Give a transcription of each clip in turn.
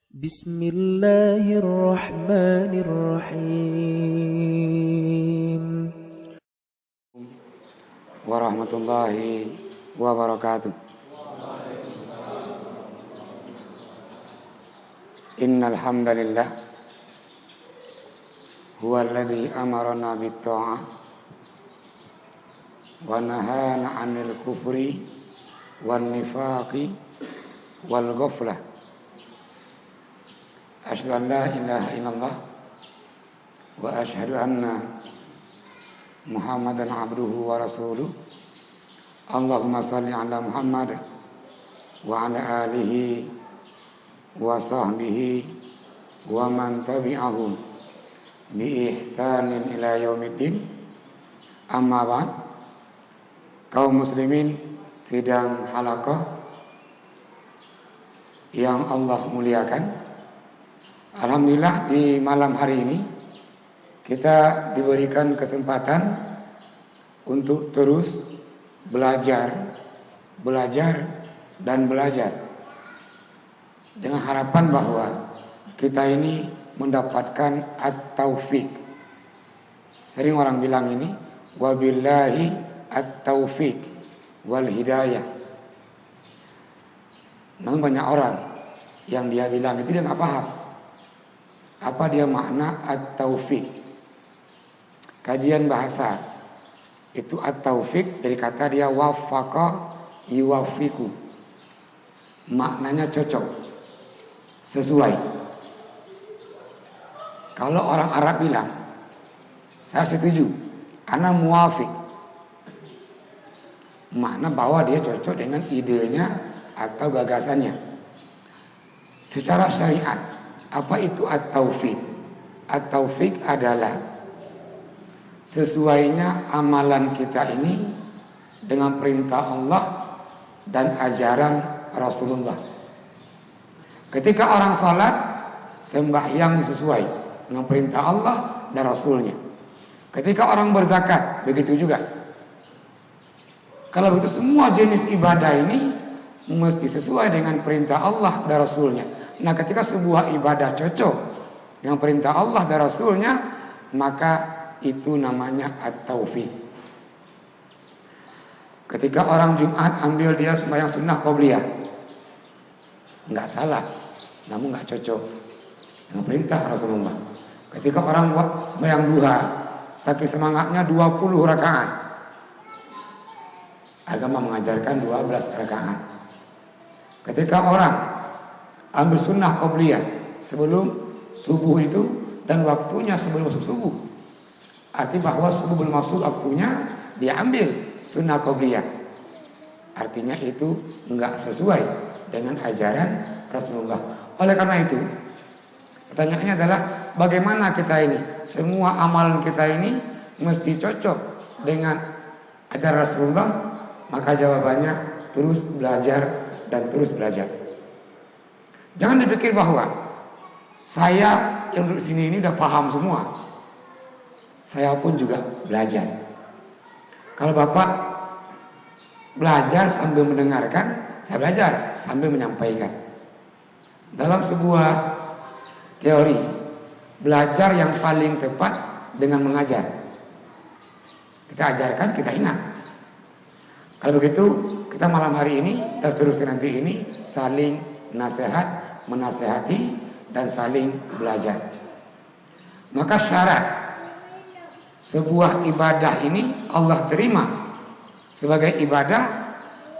Bismillahirrahmanirrahim. Warahmatullahi wabarakatuh. Innal hamdalillah huwallazi amarna bit-tha'ah wa nahana 'anil kufri wan nifaqi wal ghaflah. Asyhadu an la ilaha illallah wa asyhadu anna Muhammadan abduhu wa rasuluh. Allahumma salli ala Muhammad wa ala alihi wa sahbihi wa man tabi'ahu bi ihsanin ila yaumiddin. Amma ba'd. Kaum muslimin sidang halaqah yang Allah muliakan, alhamdulillah di malam hari ini kita diberikan kesempatan untuk terus belajar dan belajar dengan harapan bahwa kita ini mendapatkan at-taufiq. Sering orang bilang ini wabillahi at-taufiq wal hidayah. Namun banyak orang yang dia bilang itu dia nggak paham apa dia makna at-taufiq. Kajian bahasa itu at-taufiq dari kata dia wafaqa yuwafiqu, maknanya cocok, sesuai. Kalau orang Arab bilang saya setuju, ana muwafiq, makna bahwa dia cocok dengan idenya atau gagasannya. Secara syariat, apa itu at-taufiq? At-taufiq adalah sesuainya amalan kita ini dengan perintah Allah dan ajaran Rasulullah. Ketika orang sholat, sembahyang sesuai dengan perintah Allah dan Rasulnya. Ketika orang berzakat, begitu juga. Kalau begitu semua jenis ibadah ini mesti sesuai dengan perintah Allah dan Rasulnya. Nah, ketika sebuah ibadah cocok dengan perintah Allah dan Rasulnya, maka itu namanya at-taufiq. Ketika orang Jumat ambil dia sembahyang sunnah qobliyah, nggak salah, namun nggak cocok dengan perintah Rasulullah. Ketika orang buat sembahyang duha, saking semangatnya 20 rakaat, agama mengajarkan 12 rakaat. Ketika orang ambil sunnah qobliyah sebelum subuh itu dan waktunya sebelum subuh, arti bahwa subuh belum masuk waktunya, dia ambil sunnah qobliyah, artinya itu enggak sesuai dengan ajaran Rasulullah. Oleh karena itu, pertanyaannya adalah bagaimana kita ini, semua amalan kita ini mesti cocok dengan ajaran Rasulullah. Maka jawabannya terus belajar dan terus belajar. Jangan dipikir bahwa saya yang duduk sini ini udah paham semua. Saya pun juga belajar. Kalau Bapak belajar sambil mendengarkan, saya belajar sambil menyampaikan. Dalam sebuah teori, belajar yang paling tepat dengan mengajar. Kita ajarkan, kita ingat. Kalau begitu, kita malam hari ini dan seterusnya nanti ini saling nasihat, menasehati, dan saling belajar. Maka syarat sebuah ibadah ini Allah terima sebagai ibadah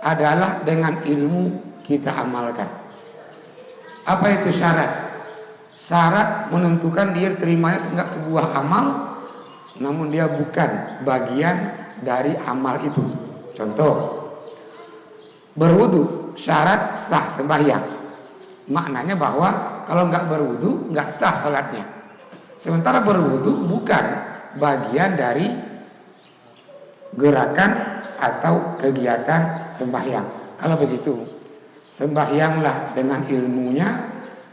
adalah dengan ilmu kita amalkan. Apa itu syarat? Syarat menentukan dia terimanya enggak sebuah amal, namun dia bukan bagian dari amal itu. Contoh, berwudu syarat sah sembahyang. Maknanya bahwa kalau enggak berwudu enggak sah salatnya. Sementara berwudu bukan bagian dari gerakan atau kegiatan sembahyang. Kalau begitu, sembahyanglah dengan ilmunya,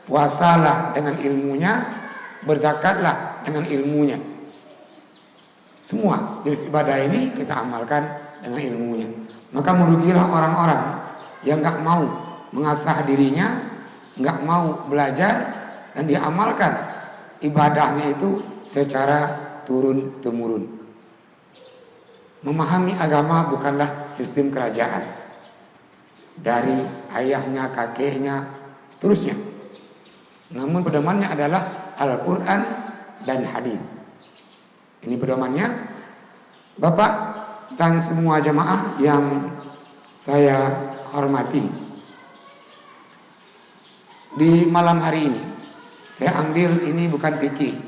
puasalah dengan ilmunya, berzakatlah dengan ilmunya. Semua jenis ibadah ini kita amalkan dengan ilmunya. Maka merugilah orang-orang yang gak mau mengasah dirinya nggak mau belajar dan dia amalkan ibadahnya itu secara turun-temurun. Memahami agama bukanlah sistem kerajaan dari ayahnya, kakeknya, seterusnya. Namun pedomannya adalah Al-Quran dan hadis. Ini pedomannya. Bapak dan semua jamaah yang saya hormati, di malam hari ini saya ambil ini bukan fikih,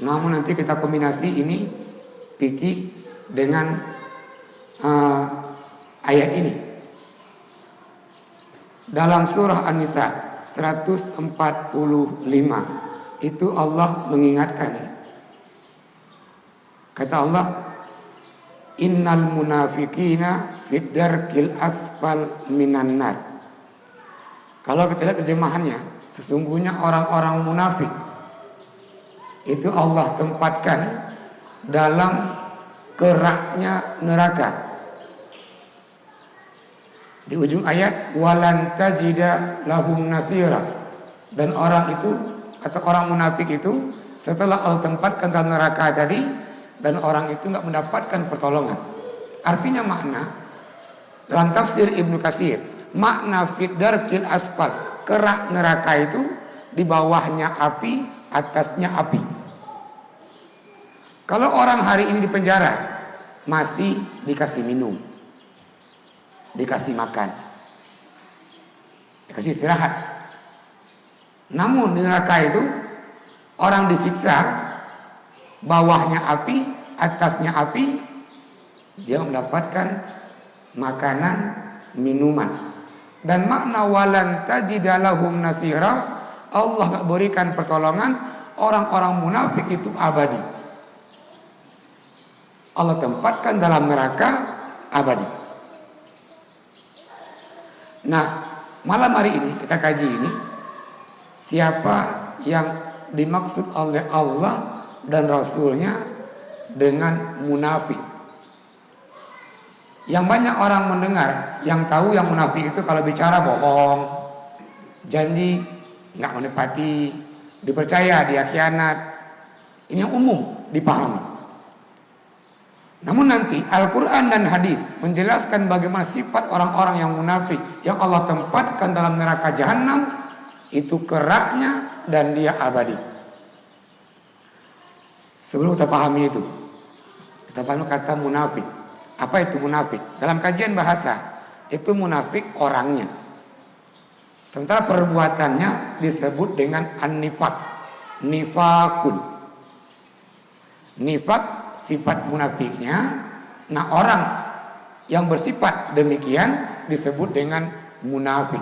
namun nanti kita kombinasi ini fikih dengan ayat ini. Dalam surah An-Nisa 145 itu Allah mengingatkan, kata Allah, innal munafiqina fid darkil asfal minan nar. Kalau kita lihat terjemahannya, sesungguhnya orang-orang munafik itu Allah tempatkan dalam keraknya neraka. Di ujung ayat, walan tajida lahum nasira. Dan orang itu atau orang munafik itu setelah Allah tempatkan dalam neraka tadi, dan orang itu nggak mendapatkan pertolongan. Artinya makna dalam tafsir Ibnu Katsir, makna fid darkil asfal, kerak neraka itu di bawahnya api, atasnya api. Kalau orang hari ini di penjara masih dikasih minum, dikasih makan, dikasih istirahat. Namun di neraka itu orang disiksa, bawahnya api, atasnya api, dia mendapatkan makanan, minuman. Dan makna walan tajidalahum nasira, Allah gak berikan pertolongan, orang-orang munafik itu abadi. Allah tempatkan dalam neraka abadi. Nah, malam hari ini kita kaji ini, siapa yang dimaksud oleh Allah dan Rasulnya dengan munafik. Yang banyak orang mendengar, yang tahu yang munafik itu kalau bicara bohong, janji nggak menepati, dipercaya dia khianat. Ini yang umum dipahami. Namun nanti Al-Quran dan hadis menjelaskan bagaimana sifat orang-orang yang munafik yang Allah tempatkan dalam neraka jahanam, itu keraknya dan dia abadi. Sebelum kita pahami itu, kita pahami kata munafik. Apa itu munafik? Dalam kajian bahasa, itu munafik orangnya. Sementara perbuatannya disebut dengan an-nifaq, nifakun. Nifak sifat munafiknya. Nah, orang yang bersifat demikian disebut dengan munafik.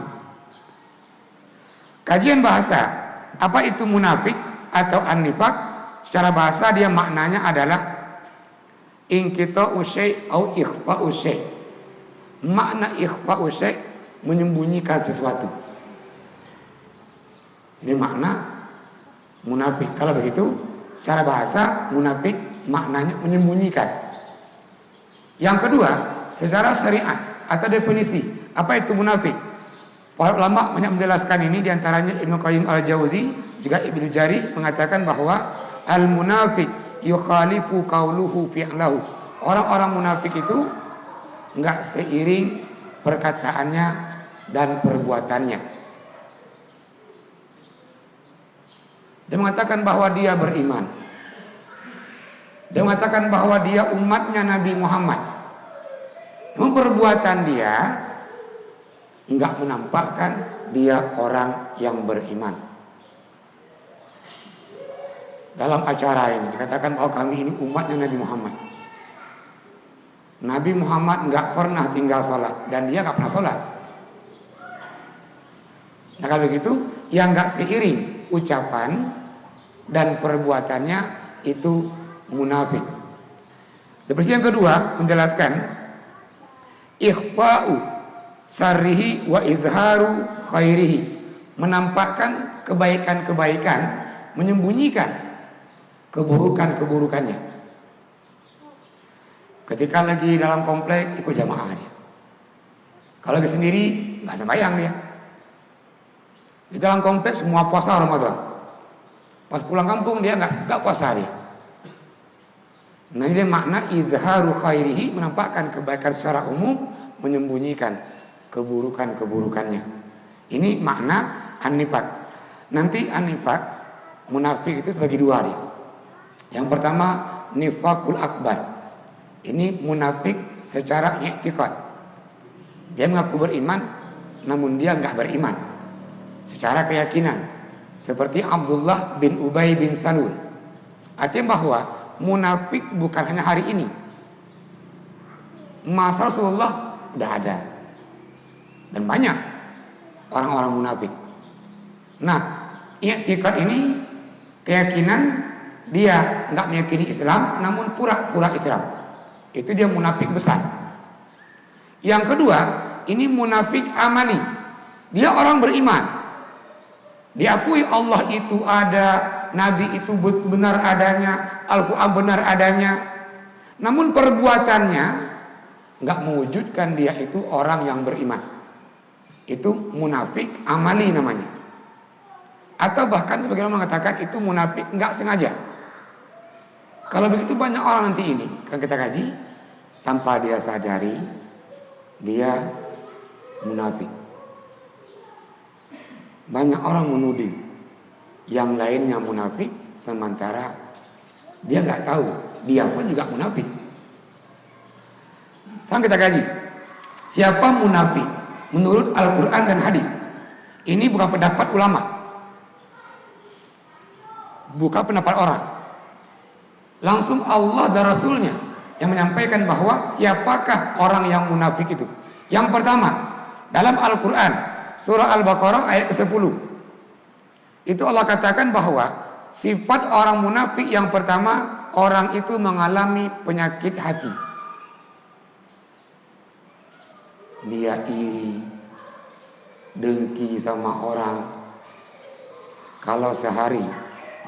Kajian bahasa, apa itu munafik atau an-nifaq? Secara bahasa dia maknanya adalah inqita'u syai' au ikhfa'u syai'. Makna ikhfa'u syai' menyembunyikan sesuatu. Ini makna munafik. Kalau begitu, secara bahasa munafik maknanya menyembunyikan. Yang kedua, secara syariat atau definisi, apa itu munafik? Para ulama banyak menjelaskan ini, diantaranya Ibnu Qayyim al-Jauzi, juga Ibnu Jari mengatakan bahwa al-munafiq yukhalifu qauluhu fi'lahu. Orang-orang munafik itu enggak seiring perkataannya dan perbuatannya. Dia mengatakan bahwa dia beriman. Dia mengatakan bahwa dia umatnya Nabi Muhammad. Namun perbuatan dia enggak menampakkan dia orang yang beriman. Dalam acara ini dikatakan bahwa kami ini umatnya Nabi Muhammad. Nabi Muhammad enggak pernah tinggal sholat, dan dia enggak pernah sholat. Nah, kalau begitu, yang enggak seiring ucapan dan perbuatannya itu munafik. Definisi yang kedua menjelaskan ikhfa'u sarrihi wa izharu khairihi, menampakkan kebaikan-kebaikan, menyembunyikan keburukan-keburukannya. Ketika lagi dalam komplek ikut jamaah dia. Kalau lagi sendiri nggak sembahyang dia. Di dalam kompleks semua puasa Ramadan. Pas pulang kampung dia nggak puasa dia. Nah ini makna izharu khairihi, menampakkan kebaikan secara umum, menyembunyikan keburukan-keburukannya. Ini makna an-nifaq. Nanti an-nifaq, munafik itu terbagi dua dia. Yang pertama nifaqul akbar. Ini munafik secara i'tiqad. Dia mengaku beriman, namun dia nggak beriman secara keyakinan. Seperti Abdullah bin Ubay bin Salul. Artinya bahwa munafik bukan hanya hari ini. Masa Rasulullah udah ada. Dan banyak orang-orang munafik. Nah, i'tiqad ini keyakinan dia nggak meyakini Islam, namun pura-pura Islam. Itu dia munafik besar. Yang kedua, ini munafik amali. Dia orang beriman. Diakui Allah itu ada, Nabi itu benar adanya, Al-Quran benar adanya. Namun perbuatannya nggak mewujudkan dia itu orang yang beriman. Itu munafik amali namanya. Atau bahkan sebagian orang mengatakan itu munafik nggak sengaja. Kalau begitu banyak orang nanti ini kan kita kaji, tanpa dia sadari dia munafik. Banyak orang menuding yang lainnya munafik, sementara dia nggak tahu dia pun juga munafik. Sekarang kita kaji siapa munafik menurut Al-Quran dan hadis. Ini bukan pendapat ulama, bukan pendapat orang. Langsung Allah dan Rasulnya yang menyampaikan bahwa siapakah orang yang munafik itu. Yang pertama, dalam Al-Quran surah Al-Baqarah ayat ke-10 itu Allah katakan bahwa sifat orang munafik yang pertama, orang itu mengalami penyakit hati. Dia iri, dengki sama orang. Kalau sehari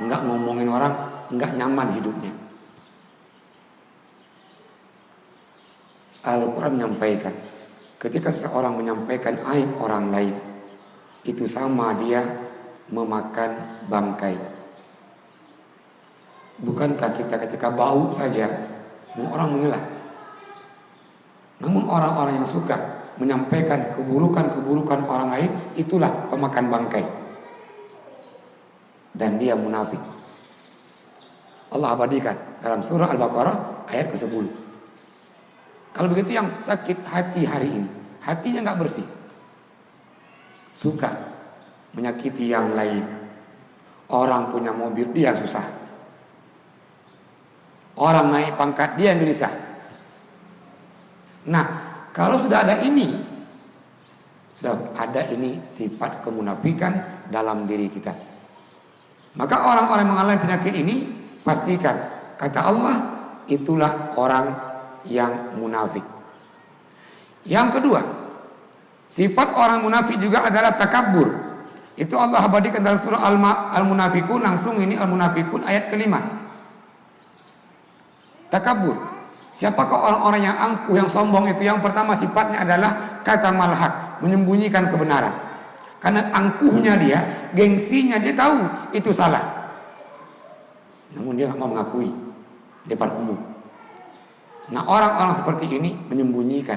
enggak ngomongin orang, enggak nyaman hidupnya. Al-Quran menyampaikan, ketika seseorang menyampaikan aib orang lain, itu sama dia memakan bangkai. Bukankah kita ketika bau saja semua orang mengelak? Namun orang-orang yang suka menyampaikan keburukan-keburukan orang lain, itulah pemakan bangkai. Dan dia munafik. Allah abadikan dalam surah Al-Baqarah ayat ke-10. Kalau begitu yang sakit hati hari ini, hatinya nggak bersih, suka menyakiti yang lain. Orang punya mobil dia susah, orang naik pangkat dia yang gelisah. Nah, kalau sudah ada ini sifat kemunafikan dalam diri kita, maka orang-orang yang mengalami penyakit ini pastikan kata Allah itulah orang yang munafik. Yang kedua, sifat orang munafik juga adalah takabbur. Itu Allah abadikan dalam surah Al-Munafikun, langsung ini Al-Munafikun ayat ke-5. Takabbur. Siapakah orang-orang yang angkuh, yang sombong itu? Yang pertama sifatnya adalah kata malhaq, menyembunyikan kebenaran. Karena angkuhnya dia, gengsinya dia tahu itu salah. Namun dia tidak mau mengakui depan umum. Nah, orang-orang seperti ini menyembunyikan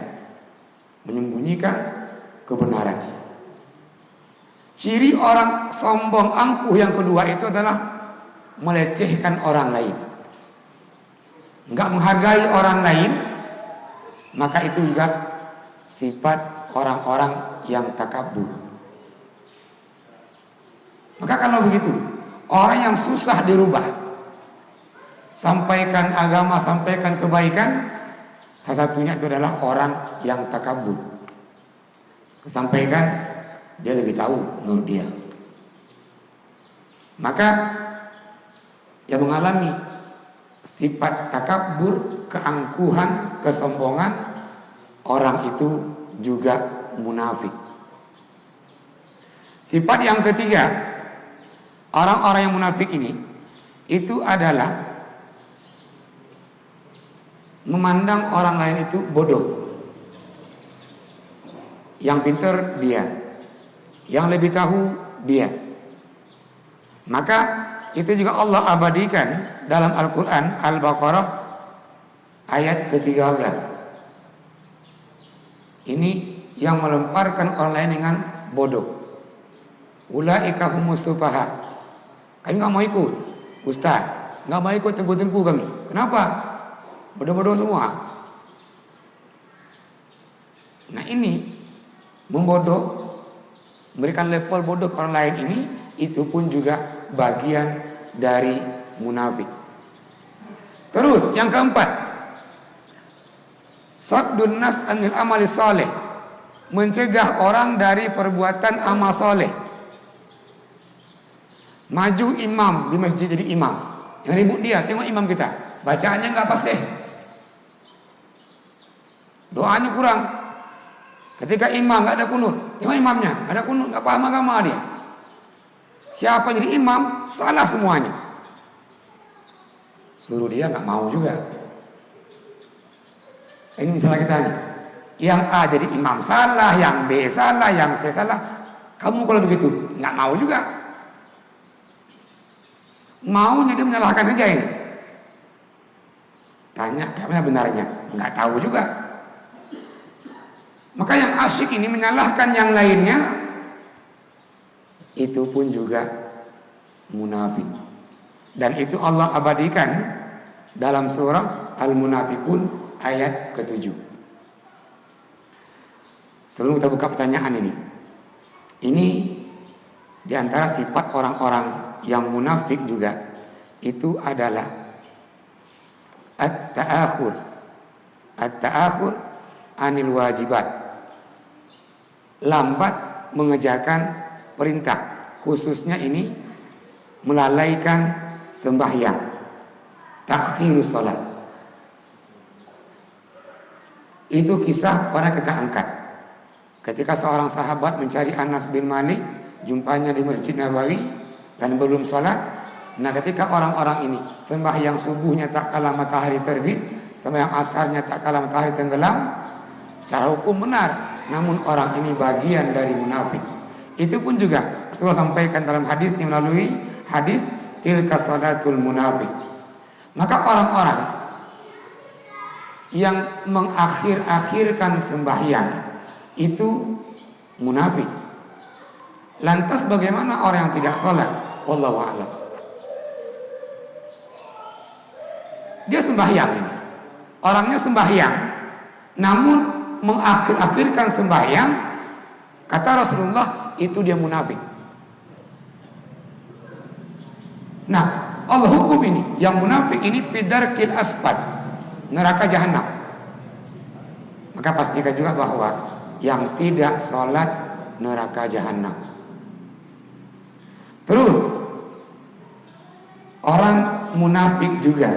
kebenaran. Ciri orang sombong angkuh yang kedua itu adalah melecehkan orang lain, enggak menghargai orang lain. Maka itu juga sifat orang-orang yang takabur. Maka kalau begitu, orang yang susah dirubah, sampaikan agama, sampaikan kebaikan, salah satunya itu adalah orang yang takabur. Sampaikan, dia lebih tahu menurut dia. Maka yang mengalami sifat takabur, keangkuhan, kesombongan, orang itu juga munafik. Sifat yang ketiga, orang-orang yang munafik ini itu adalah memandang orang lain itu bodoh. Yang pintar dia, yang lebih tahu dia. Maka itu juga Allah abadikan dalam Al-Quran Al-Baqarah ayat ke-13. Ini yang melemparkan orang lain dengan bodoh. Ulaika humus sufaha. Kami nggak mau ikut, Ustaz, nggak mau ikut tengku-tengku kami. Kenapa? Bodoh-bodoh semua. Nah ini membodoh, memberikan level bodoh ke orang lain ini, itu pun juga bagian dari munafik. Terus yang keempat, saddun nas anil amali saleh, mencegah orang dari perbuatan amal soleh. Maju imam di masjid jadi imam, yang ribut dia, tengok imam kita bacaannya nggak pasti, doanya kurang. Ketika imam nggak ada kunut, tengok imamnya nggak ada kunut, nggak paham agama dia. Siapa jadi imam salah semuanya. Suruh dia nggak mau juga. Ini misalnya kita nih, yang A jadi imam salah, yang B salah, yang C salah. Kamu kalau begitu nggak mau juga. Maunya dia menyalahkan saja ini. Tanya gimana benarnya, nggak tahu juga. Maka yang asyik ini menyalahkan yang lainnya, itu pun juga munafik. Dan itu Allah abadikan dalam surah Al-Munafikun ayat ke-7. Sebelum kita buka pertanyaan ini diantara sifat orang-orang yang munafik juga itu adalah at-ta'akhur anil wajibat, lambat mengerjakan perintah, khususnya ini melalaikan sembahyang, takhirus salat. Itu kisah pernah kita angkat ketika seorang sahabat mencari Anas bin Malik, jumpanya di Masjid Nabawi dan belum sholat. Nah ketika orang-orang ini sembahyang subuhnya tak kala matahari terbit, sembahyang asarnya tak kala matahari tenggelam, secara hukum benar, namun orang ini bagian dari munafik. Itu pun juga Rasulullah sampaikan dalam hadis yang melalui hadis tilka salatul munafik. Maka orang-orang yang mengakhir-akhirkan sembahyang itu munafik. Lantas bagaimana orang yang tidak sholat? Wallahu a'lam. Dia sembahyang ini, orangnya sembahyang, namun mengakhir-akhirkan sembahyang, kata Rasulullah itu dia munafik. Nah, Allah hukum ini, yang munafik ini fidarkil asfad, neraka jahanam. Maka pastikan juga bahwa yang tidak sholat neraka jahanam. Terus orang munafik juga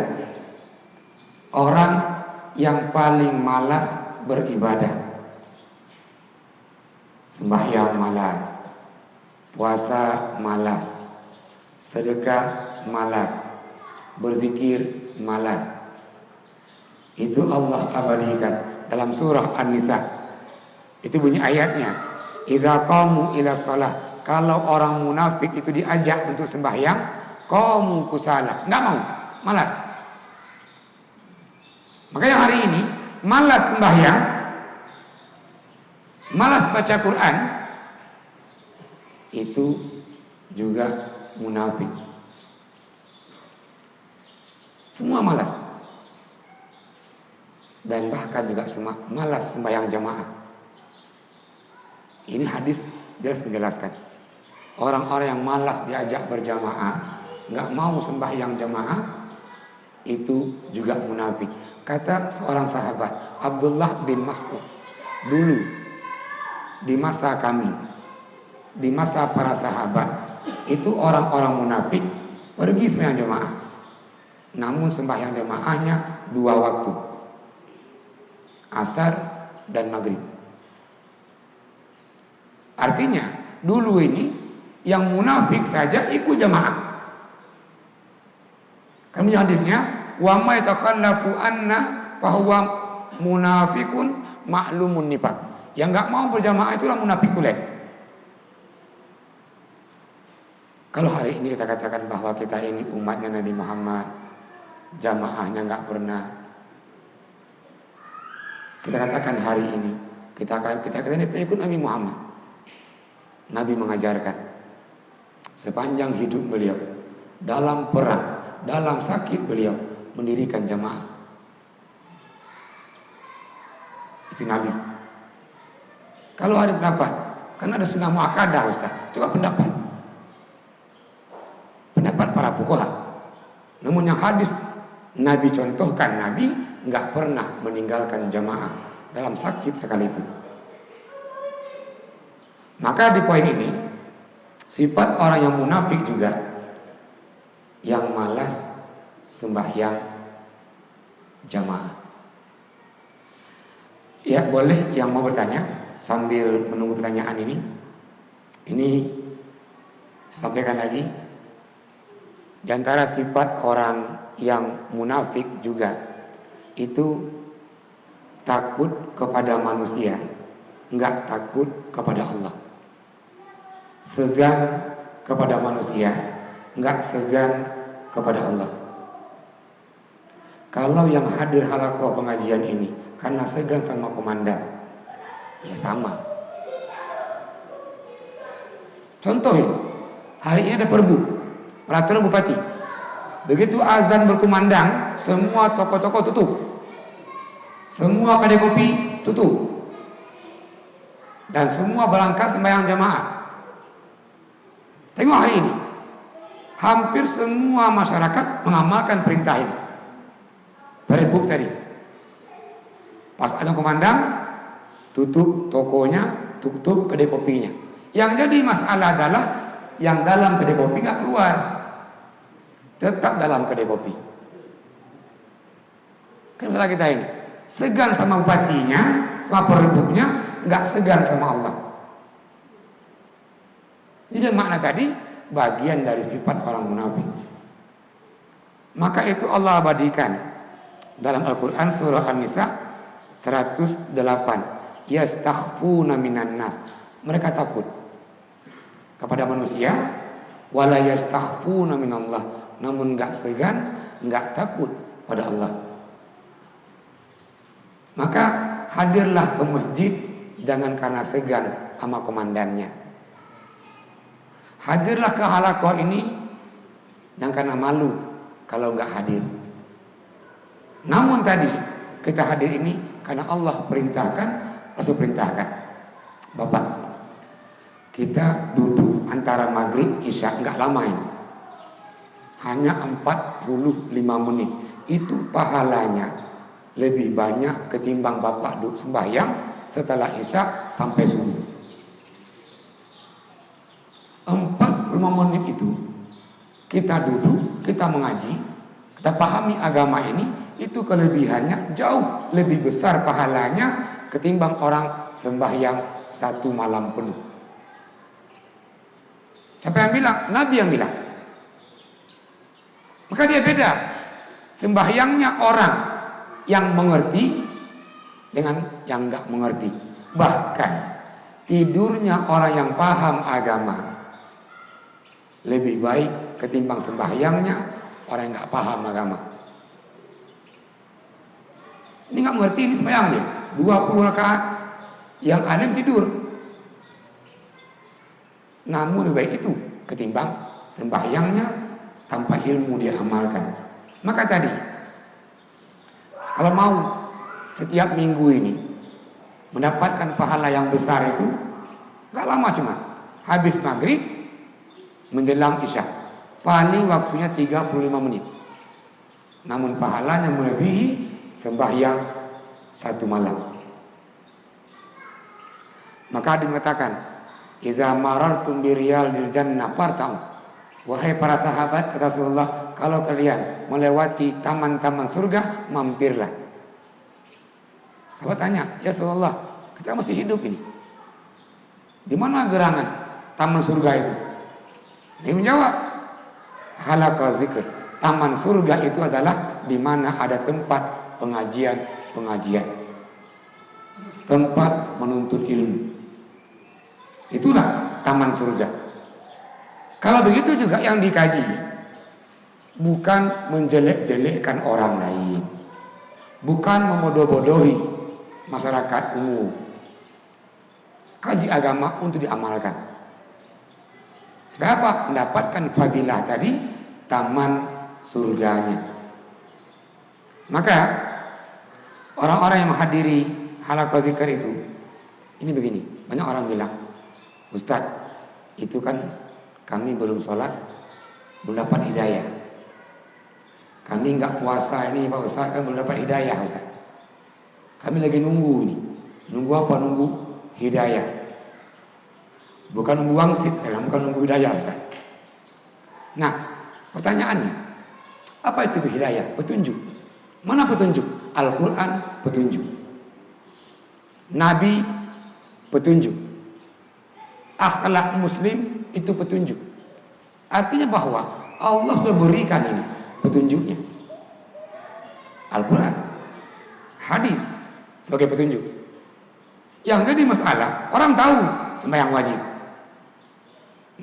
orang yang paling malas beribadah. Sembahyang malas, puasa malas, sedekah malas, berzikir malas. Itu Allah abadikan dalam surah An-Nisa. Itu bunyi ayatnya, idza qamu ila shalah. Kalau orang munafik itu diajak untuk sembahyang, qamu kusala, enggak mau, malas. Makanya hari ini malas sembahyang, malas baca Quran, itu juga munafik. Semua malas. Dan bahkan juga semua malas sembahyang jamaah. Ini hadis jelas menjelaskan. Orang-orang yang malas diajak berjamaah, nggak mau sembahyang jamaah, itu juga munafik. Kata seorang sahabat, Abdullah bin Mas'ud, dulu di masa kami, di masa para sahabat, itu orang-orang munafik pergi sembahyang jamaah, namun sembahyang jamaahnya 2 waktu, asar dan maghrib. Artinya dulu ini yang munafik saja ikut jamaah. Kami hadisnya, wa may takhallafu anna fahuwa munafikun ma'lumun nifaq. Yang enggak mau berjamaah itulah munafik tulen. Kalau hari ini kita katakan bahwa kita ini umatnya Nabi Muhammad, jamaahnya nggak pernah. Kita katakan hari ini, kita katakan ini pengikut Nabi Muhammad. Nabi mengajarkan sepanjang hidup beliau, dalam perang, dalam sakit beliau mendirikan jamaah. Itu Nabi. Kalau ada pendapat, kan ada sunnah muakkadah Ustaz. Coba pendapat para fuqaha. Namun yang hadis Nabi contohkan, Nabi nggak pernah meninggalkan jamaah dalam sakit sekalipun. Maka di poin ini sifat orang yang munafik juga yang malas sembahyang jamaah. Ya boleh yang mau bertanya sambil menunggu pertanyaan ini saya sampaikan lagi. Di antara sifat orang yang munafik juga itu takut kepada manusia, enggak takut kepada Allah. Segan kepada manusia, enggak segan kepada Allah. Kalau yang hadir halaqah pengajian ini karena segan sama komandan, ya sama. Contoh ini, hari ini ada peraturan bupati. Begitu azan berkumandang, semua toko-toko tutup, semua kedai kopi tutup, dan semua berangkat sembahyang jamaah. Tengok hari ini, hampir semua masyarakat mengamalkan perintah ini. Perebuk tadi, pas azan kumandang, tutup tokonya, tutup kedai kopinya. Yang jadi masalah adalah yang dalam kedai kopi nggak keluar, tetap dalam kedai kopi. Kan masalah kita ini, segan sama bupatinya, sama perebuknya, nggak segan sama Allah. Jadi makna tadi bagian dari sifat orang munafik. Maka itu Allah abadikan dalam Al-Quran surah An-Nisa 108. Yastakhfuna minan nas. Mereka takut kepada manusia, wala yastakhfuna minallah, namun enggak segan, enggak takut pada Allah. Maka hadirlah ke masjid jangan karena segan sama komandannya. Hadirlah ke halaqah ini jangan karena malu kalau enggak hadir. Namun tadi kita hadir ini karena Allah perintahkan, Rasul perintahkan. Bapak, kita duduk antara maghrib isya enggak lama ini, hanya 45 menit. Itu pahalanya lebih banyak ketimbang bapak duduk sembahyang setelah isya sampai subuh. 45 menit itu kita duduk, kita mengaji, kita pahami agama ini, itu kelebihannya jauh lebih besar pahalanya ketimbang orang sembahyang satu malam penuh. Siapa yang bilang? Nabi yang bilang. Maka dia beda. Sembahyangnya orang yang mengerti dengan yang enggak mengerti. Bahkan tidurnya orang yang paham agama lebih baik ketimbang sembahyangnya orang yang enggak paham agama. Ini enggak mengerti, ini sembahyang dia 20 rakaat, yang alim tidur. Namun lebih baik itu ketimbang sembahyangnya tanpa ilmu dia amalkan. Maka tadi, kalau mau setiap minggu ini mendapatkan pahala yang besar itu, gak lama, cuma habis maghrib menjelang isya, paling waktunya 35 menit. Namun pahalanya melebihi sembahyang satu malam. Maka dia mengatakan, iza marartum biriyadil jannah farta'u. Wahai para sahabat, kata Rasulullah, kalau kalian melewati taman-taman surga, mampirlah. Sahabat tanya, ya Rasulullah, kita masih hidup ini, di mana gerangan taman surga itu? Dia menjawab, halaqah zikr. Taman surga itu adalah di mana ada tempat pengajian, tempat menuntut ilmu. Itulah taman surga. Kalau begitu juga yang dikaji bukan menjelek-jelekkan orang lain, bukan membodoh-bodohi masyarakat umum. Kaji agama untuk diamalkan. Supaya apa? Mendapatkan fadilah tadi, taman surganya. Maka orang-orang yang menghadiri halaqah zikir itu, ini begini, banyak orang bilang, Ustaz, itu kan kami belum sholat, belum dapat hidayah. Kami nggak puasa ini Pak Ustaz, kan belum dapat hidayah Ustaz. Kami lagi nunggu ini. Nunggu apa? Nunggu hidayah. Bukan nunggu wangsit, saya bukan nunggu hidayah Ustaz. Nah, pertanyaannya, apa itu hidayah? Petunjuk. Mana petunjuk? Al-Quran petunjuk, Nabi petunjuk, akhlak muslim itu petunjuk. Artinya bahwa Allah sudah berikan ini petunjuknya. Al-Quran, hadis sebagai petunjuk. Yang jadi masalah, orang tahu sembahyang wajib,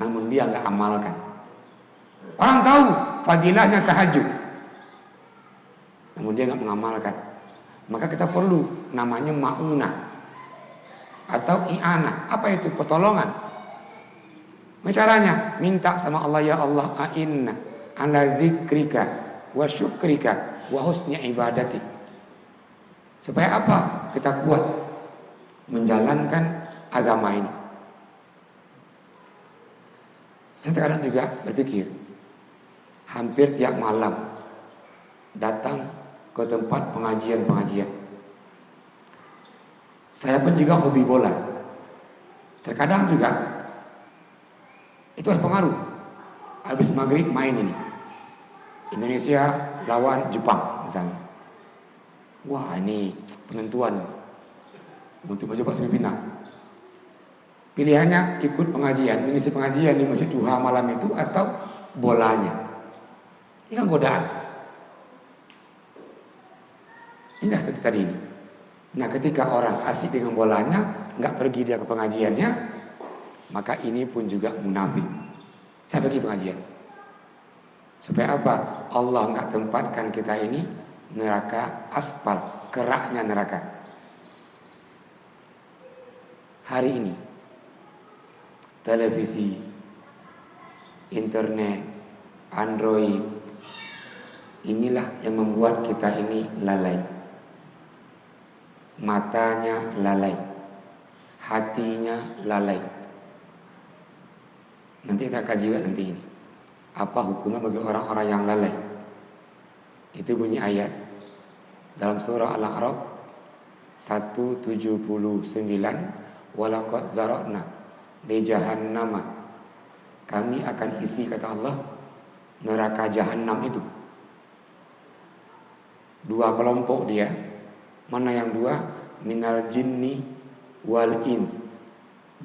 namun dia nggak amalkan. Orang tahu fadilahnya tahajud, namun dia nggak mengamalkan. Maka kita perlu namanya ma'unah atau i'anah. Apa itu? Pertolongan. Caranya minta sama Allah, ya Allah, a'inna ala zikrika wa syukrika wa husni ibadati. Supaya apa? Kita kuat menjalankan agama ini. Saya terkadang juga berpikir, hampir tiap malam datang ke tempat pengajian-pengajian. Saya pun juga hobi bola. Terkadang juga itu ada pengaruh. Habis maghrib main ini, Indonesia lawan Jepang misalnya. Wah, ini penentuan untuk masuk semifinal. Pilihannya ikut pengajian, mengisi pengajian di Masjid Duha malam itu atau bolanya. Ini kan godaan. Inilah tadi ini. Nah, ketika orang asik dengan bolanya, nggak pergi dia ke pengajiannya, maka ini pun juga munafik. Saya pergi pengajian. Supaya apa? Allah nggak tempatkan kita ini neraka aspal, keraknya neraka. Hari ini, televisi, internet, Android, inilah yang membuat kita ini lalai. Matanya lalai, hatinya lalai. Nanti kita kaji juga nanti ini. Apa hukumnya bagi orang-orang yang lalai? Itu bunyi ayat dalam surah Al-A'raf 179, walaqad zara'na li jahannama. Kami akan isi, kata Allah, neraka jahanam itu. Dua kelompok dia. Mana yang dua? Minal jinni wal ins,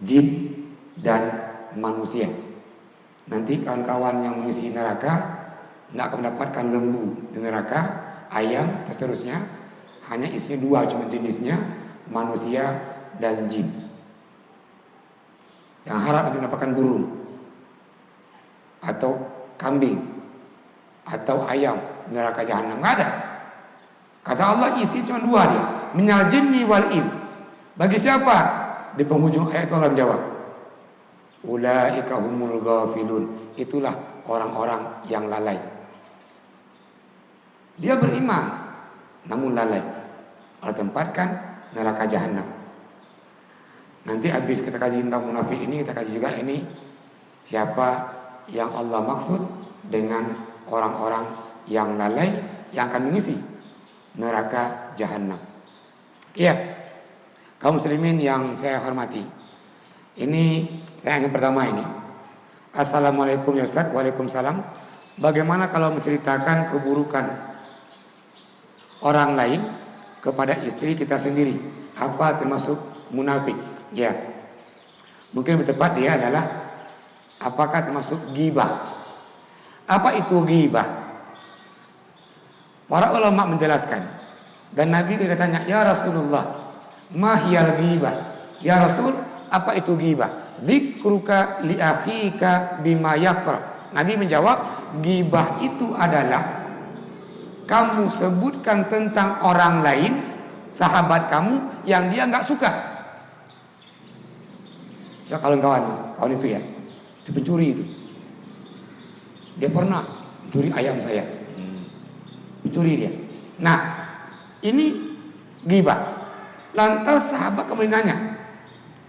jin dan manusia. Nanti kawan-kawan yang mengisi neraka tidak akan mendapatkan lembu di neraka, ayam, dan seterusnya. Hanya isinya dua, cuma jenisnya manusia dan jin. Yang harap nanti mendapatkan burung atau kambing atau ayam di neraka jahanam, nggak ada. Kata Allah, isi cuma dua dia, minal jinni wal ins. Bagi siapa? Di penghujung ayat Allah menjawab, ulaika humul ghafilun. Itulah orang-orang yang lalai. Dia beriman namun lalai. Allah tempatkan neraka jahanam. Nanti habis kita kaji tentang munafik ini, kita kaji juga ini siapa yang Allah maksud dengan orang-orang yang lalai yang akan mengisi neraka jahanam. Iya, kaum muslimin yang saya hormati, ini yang pertama ini. Assalamualaikum ya Ustaz. Waalaikumsalam. Bagaimana kalau menceritakan keburukan orang lain kepada istri kita sendiri? Apa termasuk munafik? Ya, mungkin lebih tepat dia adalah apakah termasuk ghibah? Apa itu ghibah? Para ulama menjelaskan, dan Nabi ditanya, ya Rasulullah, ma hiyal ghibah? Ya Rasul, apa itu ghibah? zikruka li akhika bima yakrah. Nabi menjawab, ghibah itu adalah kamu sebutkan tentang orang lain, sahabat kamu yang dia nggak suka. Ya kawan itu ya, itu pencuri itu. Dia pernah curi ayam saya, pencuri dia. Nah, ini ghibah. Lantas sahabat kembali nanya,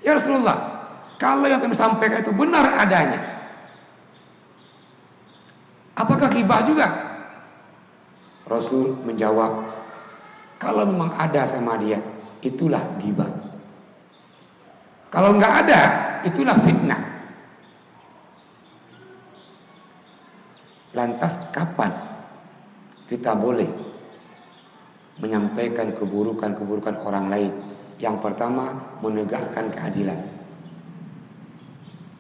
ya Rasulullah, kalau yang kami sampaikan itu benar adanya, apakah ghibah juga? Rasul menjawab, kalau memang ada sama dia, itulah ghibah. Kalau nggak ada, itulah fitnah. Lantas kapan kita boleh menyampaikan keburukan-keburukan orang lain? Yang pertama, menegakkan keadilan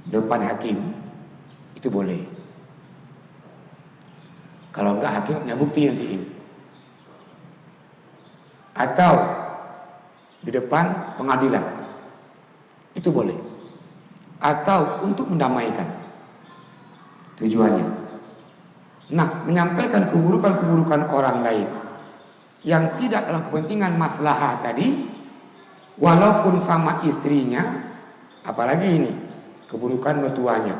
depan hakim, itu boleh. Kalau enggak, hakim punya bukti nanti ini. Atau di depan pengadilan, itu boleh. Atau untuk mendamaikan, tujuannya. Nah, menyampaikan keburukan-keburukan orang lain yang tidak dalam kepentingan maslahah tadi, walaupun sama istrinya, apalagi ini keburukan mertuanya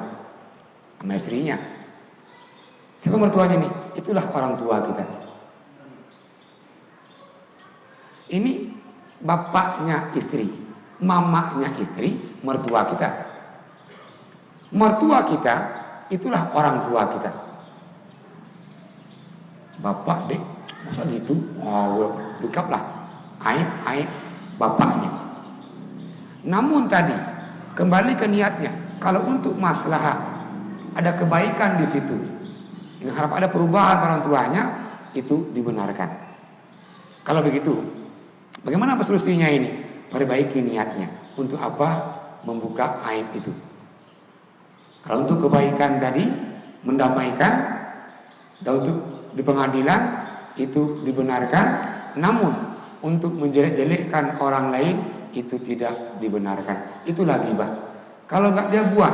sama istrinya. Siapa mertuanya nih? Itulah orang tua kita. Ini bapaknya istri, mamanya istri, mertua kita. Mertua kita itulah orang tua kita. Bapak dek, masa gitu? Oh, dekaplah aib bapaknya. Namun tadi kembali ke niatnya. Kalau untuk maslahah ada kebaikan di situ, yang harap ada perubahan orang tuanya, itu dibenarkan. Kalau begitu, bagaimana solusinya ini? Perbaiki niatnya. Untuk apa? Membuka aib itu. Kalau untuk kebaikan tadi, mendamaikan, dan untuk di pengadilan itu dibenarkan. Namun untuk menjelek-jelekkan orang lain itu tidak dibenarkan. Itulah ghibah. Kalau nggak dia buat,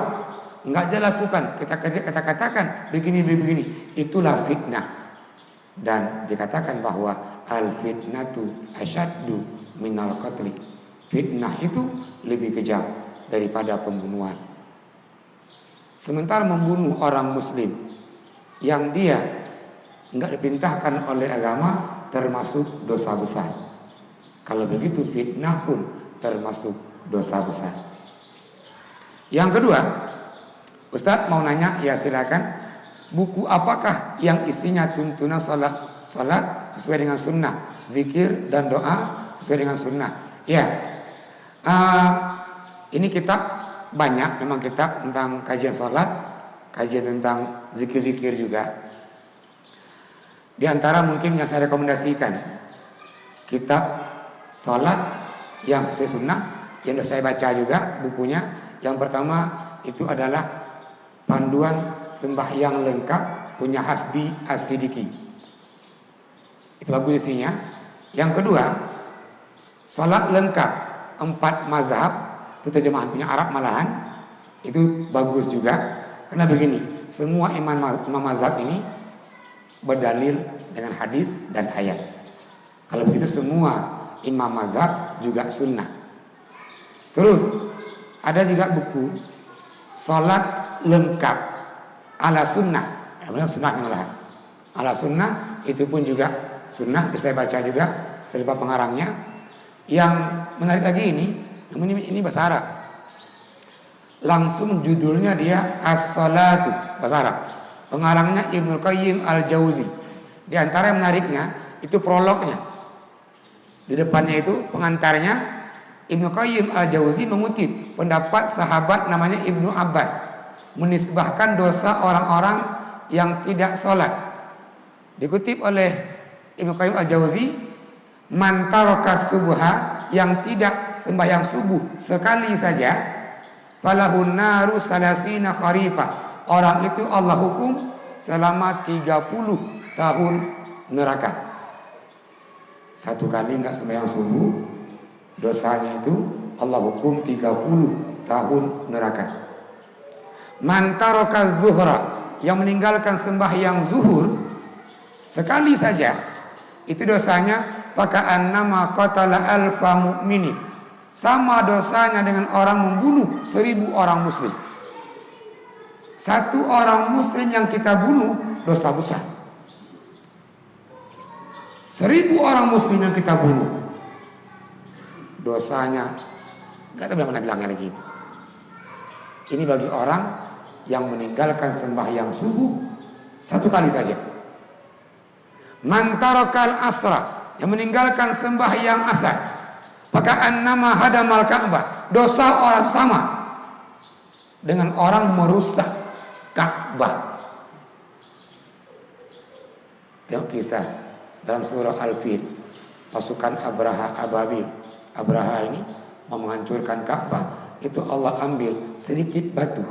nggak dia lakukan, kita katakan begini, itulah fitnah. Dan dikatakan bahwa al fitnatu asyaddu minal qatli. Fitnah itu lebih kejam daripada pembunuhan. Sementara membunuh orang muslim yang dia nggak diperintahkan oleh agama termasuk dosa besar. Kalau begitu fitnah pun termasuk dosa besar. Yang kedua, Ustadz mau nanya, ya silakan. Buku apakah yang isinya tuntunan salat sesuai dengan sunnah, zikir dan doa sesuai dengan sunnah? Ya, ini kitab banyak, memang kitab tentang kajian salat, kajian tentang zikir-zikir juga. Di antara mungkin yang saya rekomendasikan, kitab salat yang sesuai sunnah, yang sudah saya baca juga bukunya. Yang pertama itu adalah panduan sembahyang lengkap punya Hasbi As-Siddiqi. Itu bagus isinya. Yang kedua, salat lengkap 4 mazhab, itu terjemahan punya Arab malahan. Itu bagus juga. Karena begini, semua imam mazhab ini berdalil dengan hadis dan ayat. Kalau begitu semua imam mazhab juga sunnah. Terus ada juga buku salat lengkap ala sunnah, ya, sunnah malahan. Ala sunnah itu pun juga sunnah, bisa saya baca juga serta pengarangnya. Yang menarik lagi ini bahasa Arab. Langsung judulnya dia As-Salatu, bahasa Arab. Pengarangnya Ibnu Qayyim Al-Jauzi. Di antara yang menariknya itu prolognya. Di depannya itu pengantarnya Ibnu Qayyim Al-Jauzi mengutip pendapat sahabat namanya Ibnu Abbas, menisbahkan dosa orang-orang yang tidak sholat. Dikutip oleh Ibnu Qayyim Al-Jauzi, man taraka subha, yang tidak sembahyang subuh sekali saja, falahun naru salasina kharifa, orang itu Allah hukum selama 30 tahun neraka. Satu kali enggak sembahyang subuh, dosanya itu Allah hukum 30 tahun neraka. Man taraka zuhra, yang meninggalkan sembahyang zuhur sekali saja, itu dosanya faka'annama qatala alfa mu'minin, sama dosanya dengan orang membunuh 1000 orang muslim. Satu orang muslim yang kita bunuh dosa besar. 1000 orang muslim yang kita bunuh dosanya gak tahu mana bilangnya lagi. Ini bagi orang yang meninggalkan sembahyang subuh satu kali saja. Man tarakal asra, yang meninggalkan sembahyang asar, faka'annama hadamal Ka'bah, dosa orang sama dengan orang merusak Ka'bah. Tengok kisah dalam surah Al-Fil, pasukan Abraha Ababil. Abraha ini mau menghancurkan Ka'bah, itu Allah ambil sedikit batu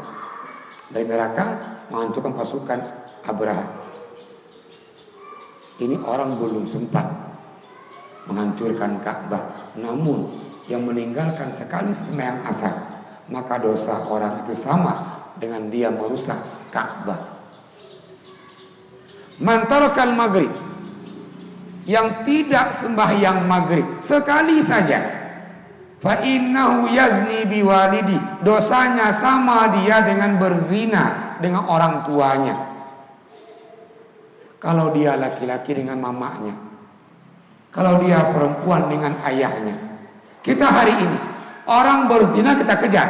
dari neraka menghancurkan pasukan Abraha. Ini orang belum sempat menghancurkan Ka'bah, namun yang meninggalkan sekali sembahyang asar, maka dosa orang itu sama dengan dia merusak Ka'bah. Man tarakal maghrib, yang tidak sembahyang maghrib sekali saja, fa innahu yazni biwalidi, dosanya sama dia dengan berzina dengan orang tuanya. Kalau dia laki-laki dengan mamanya, kalau dia perempuan dengan ayahnya. Kita hari ini orang berzina kita kejar,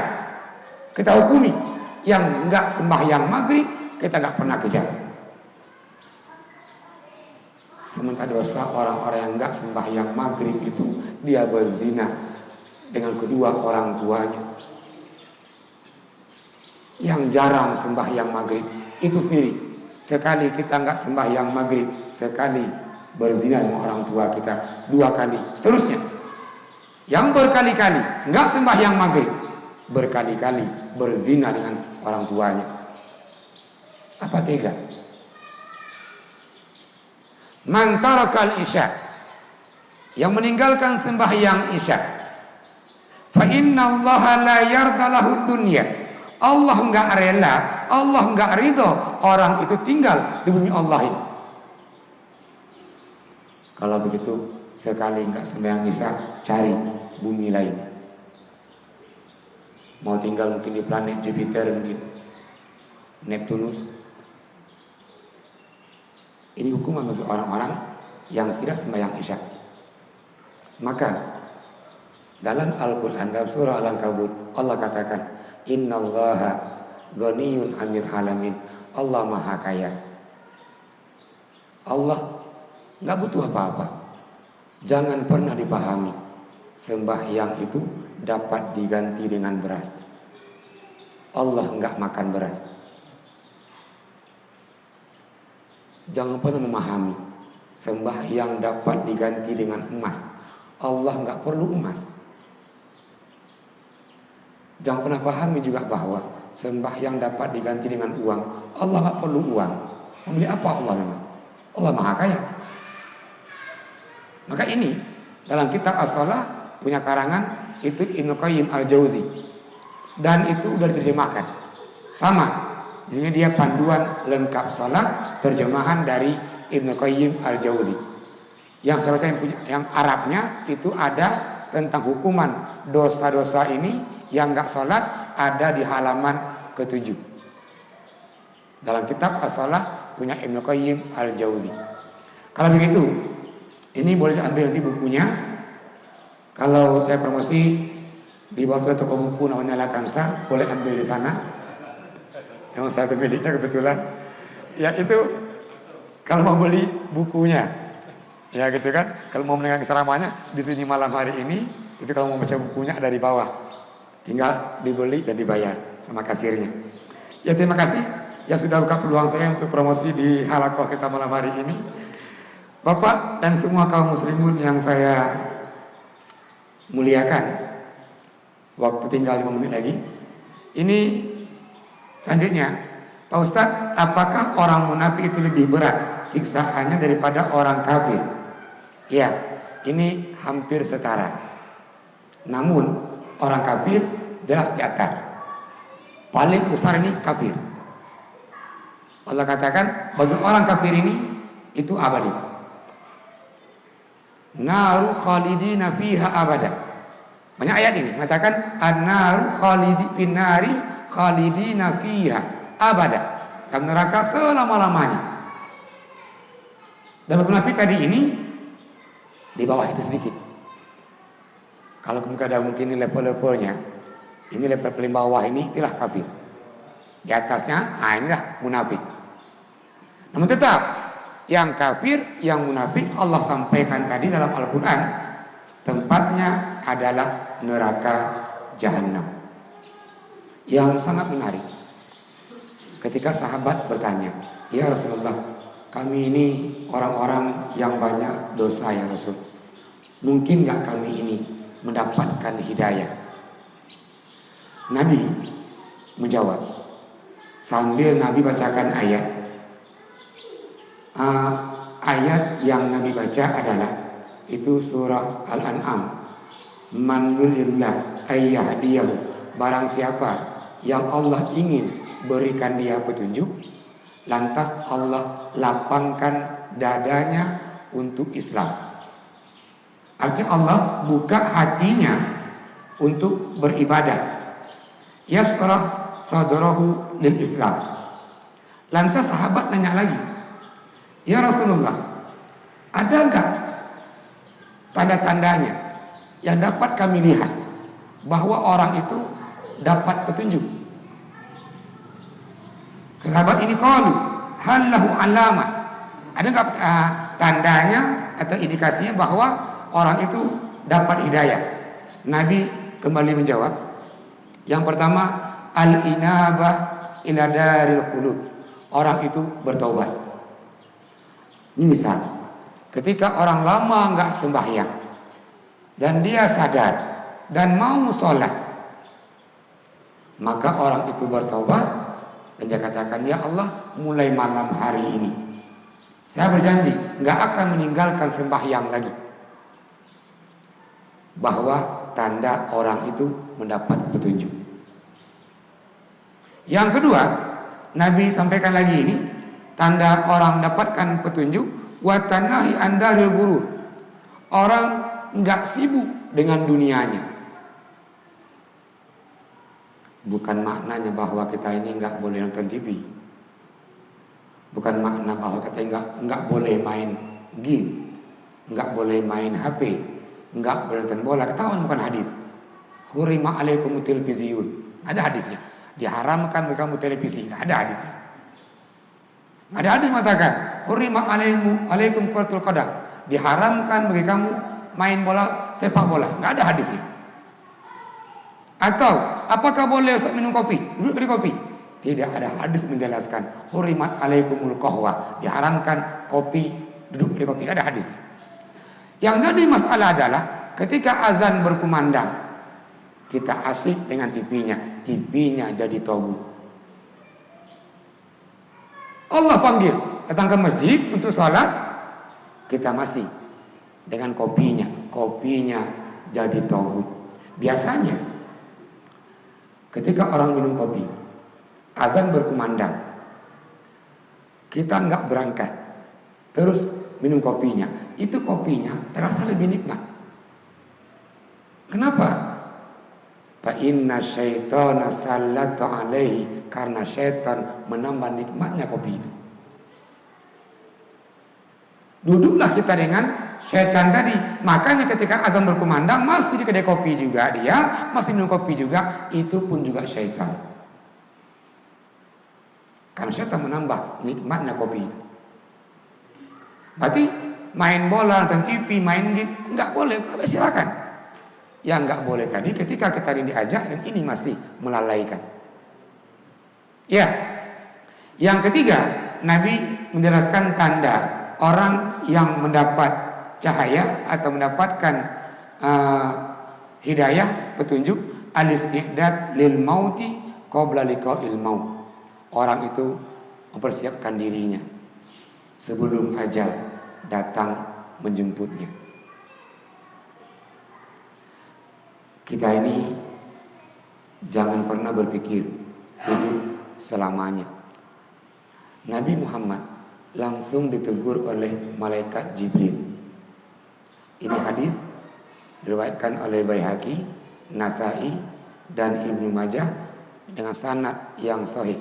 kita hukumi. Yang enggak sembahyang maghrib kita enggak pernah kejar. Sementara dosa orang-orang yang enggak sembahyang maghrib itu dia berzina dengan kedua orang tuanya. Yang jarang sembahyang maghrib itu sendiri, sekali kita enggak sembahyang maghrib, sekali berzina dengan orang tua kita, 2 kali, seterusnya. Yang berkali-kali enggak sembahyang maghrib, berkali-kali berzina dengan orang tuanya. Apa tega? Man tarakal isya, yang meninggalkan sembahyang isya, fa inna Allah la yarda lahu dunya, Allah enggak rela, Allah enggak ridho orang itu tinggal di bumi Allah ini. Kalau begitu sekali enggak sembahyang isya, cari bumi lain. Mau tinggal mungkin di planet Jupiter, mungkin Neptunus. Ini hukuman bagi orang-orang yang tidak sembahyang isya. Maka dalam Al-Quran, dalam surah Al-Ankabut, Allah katakan, innallaha ghaniyun 'anil alamin, Allah maha kaya. Allah nggak butuh apa-apa. Jangan pernah dipahami sembahyang itu dapat diganti dengan beras. Allah nggak makan beras. Jangan pernah memahami sembahyang dapat diganti dengan emas. Allah nggak perlu emas. Jangan pernah pahami juga bahwa sembahyang dapat diganti dengan uang. Allah nggak perlu uang. Membeli apa Allah memang? Allah maha kaya. Maka ini dalam kitab As-Shalah punya karangan itu Ibnu Qayyim Al-Jauzi, dan itu udah diterjemahkan sama. Jadi dia panduan lengkap salat, terjemahan dari Ibnu Qayyim Al-Jauzi. Yang saya baca yang Arabnya itu ada tentang hukuman dosa-dosa ini yang enggak salat, ada di halaman ke-7 dalam kitab As-Shalah punya Ibnu Qayyim Al-Jauzi. Kalau begitu, ini boleh diambil nanti bukunya. Kalau saya promosi di bawah toko buku namanya Lakansa, boleh ambil di sana. Emang saya pemiliknya kebetulan. Ya itu kalau mau beli bukunya, ya gitu kan. Kalau mau mendengar ceramahnya di sini malam hari ini, itu kalau mau baca bukunya ada di bawah. Tinggal dibeli dan dibayar sama kasirnya. Ya terima kasih yang sudah buka peluang saya untuk promosi di halaqah kita malam hari ini. Bapak dan semua kaum muslimun yang saya muliakan, waktu tinggal 5 menit lagi. Ini selanjutnya, Pak Ustadz, apakah orang munafik itu lebih berat siksaannya daripada orang kafir? Ya, ini hampir setara. Namun orang kafir jelas di atas. Paling besar ini kafir. Allah katakan bagi orang kafir ini itu abadi. Naru khalidina fiha abada. Banyak ayat ini mengatakan an-naru finari khalidina fiha abada. Dalam neraka selama-lamanya. Dan munafik tadi ini di bawah itu sedikit. Kalau ada mungkin level-levelnya, ini level paling bawah ini itulah kafir. Di atasnya, inilah munafik. Namun tetap yang kafir, yang munafik Allah sampaikan tadi dalam Al-Quran, tempatnya adalah neraka Jahannam. Yang sangat menarik. Ketika sahabat bertanya, ya Rasulullah, kami ini orang-orang yang banyak dosa ya Rasul. Mungkin gak kami ini mendapatkan hidayah? Nabi menjawab sambil Nabi bacakan ayat. Ayat yang Nabi baca adalah itu surah Al-An'am. Man yuridillah ayyahdiyahu, barang siapa yang Allah ingin berikan dia petunjuk, lantas Allah lapangkan dadanya untuk Islam. Artinya Allah buka hatinya untuk beribadah. Yasrah sadrahu lil Islam. Lantas sahabat nanya lagi, ya Rasulullah, ada enggak tanda-tandanya yang dapat kami lihat bahwa orang itu dapat petunjuk? Sahabat ini qalu hal lahu alama, ada enggak tandanya atau indikasinya bahwa orang itu dapat hidayah? Nabi kembali menjawab, yang pertama al-inabah ila daril khulud, orang itu bertobat. Ini misal, ketika orang lama enggak sembahyang dan dia sadar dan mau sholat, maka orang itu bertobat dan dia katakan, ya Allah, mulai malam hari ini saya berjanji enggak akan meninggalkan sembahyang lagi. Bahwa tanda orang itu mendapat petunjuk. Yang kedua, Nabi sampaikan lagi ini, tanda orang mendapatkan petunjuk, wa tanahi andaril gurur. Orang enggak sibuk dengan dunianya. Bukan maknanya bahwa kita ini enggak boleh nonton TV. Bukan makna bahwa kita enggak boleh main game, enggak boleh main HP, enggak boleh nonton bola. Ketahuan bukan hadis. Hurima alaikumut televiziyun. Ada hadisnya. Diharamkan bagi kamu televisi. Ada hadisnya. Ada hadis mengatakan, hurima alaikum quratul qadam. Diharamkan bagi kamu main bola, sepak bola. Enggak ada hadisnya. Atau apakah boleh Ustaz minum kopi? Duduk di kopi. Tidak ada hadis menjelaskan hurimat alaikumul qahwa. Diharamkan kopi, duduk di kopi. Tidak ada hadisnya. Yang jadi masalah adalah ketika azan berkumandang, kita asik dengan TV-nya jadi togut. Allah panggil datang ke masjid untuk sholat, kita masih dengan kopinya jadi togut. Biasanya ketika orang minum kopi, azan berkumandang, kita nggak berangkat, terus minum kopinya, itu kopinya terasa lebih nikmat. Kenapa? Fa inna syaitana sallata alaihi, karena syaitan menambah nikmatnya kopi itu. Duduklah kita dengan syaitan tadi. Makanya ketika azan berkumandang masih di kedai kopi juga dia, masih minum kopi juga, itu pun juga syaitan. Karena syaitan menambah nikmatnya kopi itu. Berarti main bola, nonton TV, main game enggak boleh, silakan. Yang enggak boleh tadi ketika kita diajak dan ini masih melalaikan. Ya. Yang ketiga, Nabi menjelaskan tanda orang yang mendapat cahaya atau mendapatkan hidayah, petunjuk, al-isti'dad lil mauti qabla liqa'il maut. Orang itu mempersiapkan dirinya sebelum ajal datang menjemputnya. Kita ini Jangan pernah berpikir hidup selamanya. Nabi Muhammad langsung ditegur oleh malaikat Jibril. Ini hadis diriwayatkan oleh Baihaqi, Nasa'i, dan Ibnu Majah dengan sanad yang sahih.